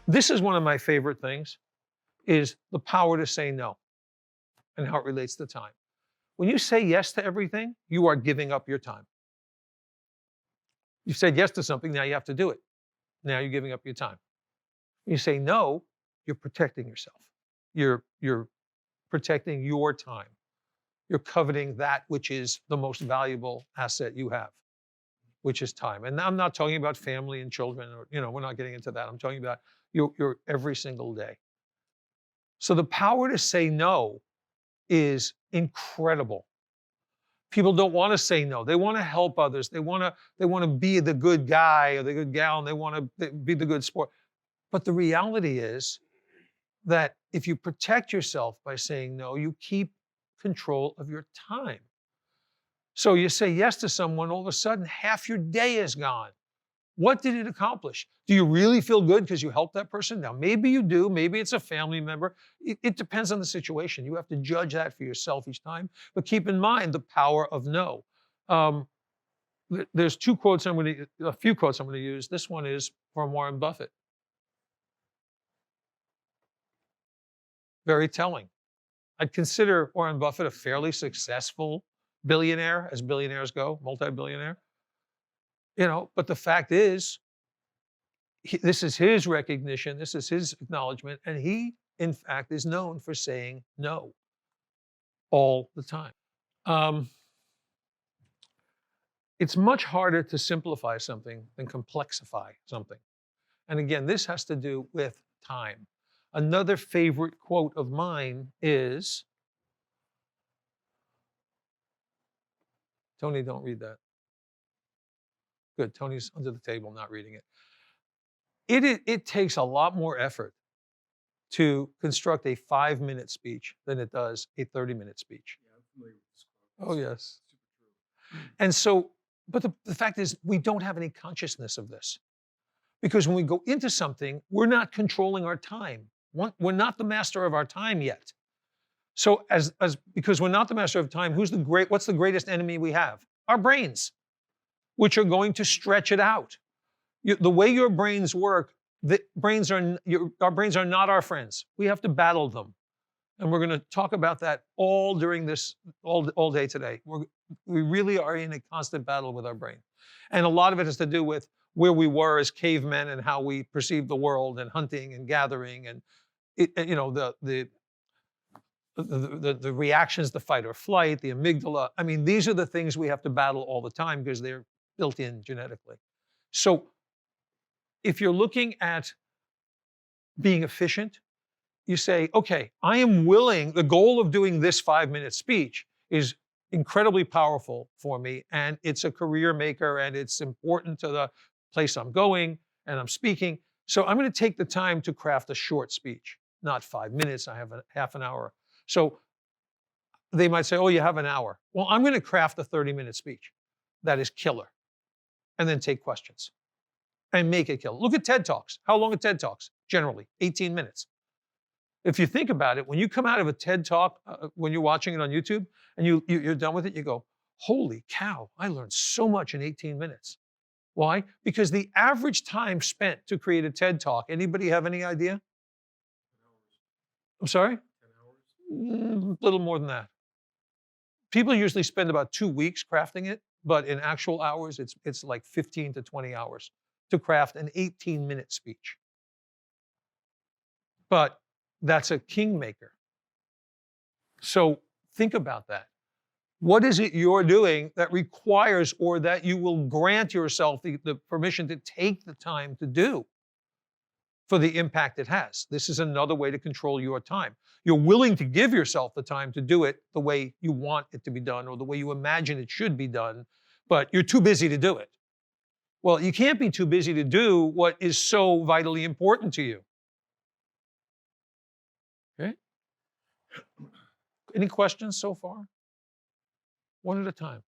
This is one of my favorite things, is the power to say no and how it relates to time. When you say yes to everything, you are giving up your time. You said yes to something, now you have to do it. Now you're giving up your time. When you say no, you're protecting yourself. You're protecting your time. You're coveting that which is the most valuable asset you have, which is time. And I'm not talking about family and children, or we're not getting into that. I'm talking about your every single day. So the power to say no is incredible. People don't want to say no. They want to help others. They want to be the good guy or the good gal, and they want to be the good sport. But the reality is that if you protect yourself by saying no, you keep control of your time. So you say yes to someone, all of a sudden half your day is gone. What did it accomplish? Do you really feel good because you helped that person? Now, maybe you do. Maybe it's a family member. It depends on the situation. You have to judge that for yourself each time. But keep in mind the power of no. There's a few quotes I'm going to use. This one is from Warren Buffett. Very telling. I'd consider Warren Buffett a fairly successful billionaire, as billionaires go, multi-billionaire. But the fact is, this is his recognition, this is his acknowledgement, and he, in fact, is known for saying no all the time. It's much harder to simplify something than complexify something. And again, this has to do with time. Another favorite quote of mine is, Tony, don't read that. Good, Tony's under the table not reading it. It takes a lot more effort to construct a 5-minute speech than it does a 30-minute speech. Yeah, I'm familiar with this quote. Oh, yes. Super true. And so, but the fact is, we don't have any consciousness of this. Because when we go into something, we're not controlling our time. We're not the master of our time yet. So because we're not the master of time, what's the greatest enemy we have? Our brains, which are going to stretch it out. The way your brains work, our brains are not our friends. We have to battle them. And we're going to talk about that all during this, all day today. We really are in a constant battle with our brain. And a lot of it has to do with where we were as cavemen and how we perceive the world and hunting and gathering and the reactions, the fight or flight, the amygdala. I mean, these are the things we have to battle all the time because they're built in genetically. So if you're looking at being efficient, you say, okay, I am willing, the goal of doing this 5-minute speech is incredibly powerful for me, and it's a career maker, and it's important to the place I'm going, and I'm speaking. So I'm going to take the time to craft a short speech, not 5 minutes. I have a half an hour. So they might say, oh, you have an hour. Well, I'm going to craft a 30-minute speech that is killer, and then take questions and make it killer. Look at TED Talks. How long are TED Talks? Generally, 18 minutes. If you think about it, when you come out of a TED Talk, when you're watching it on YouTube, and you're done with it, you go, holy cow, I learned so much in 18 minutes. Why? Because the average time spent to create a TED Talk, anybody have any idea? 10 hours. I'm sorry? 10 hours. A little more than that. People usually spend about 2 weeks crafting it, but in actual hours, it's like 15 to 20 hours to craft an 18-minute speech. But that's a kingmaker. So think about that. What is it you're doing that requires or that you will grant yourself the permission to take the time to do for the impact it has? This is another way to control your time. You're willing to give yourself the time to do it the way you want it to be done or the way you imagine it should be done, but you're too busy to do it. Well, you can't be too busy to do what is so vitally important to you. Okay? Any questions so far? One at a time.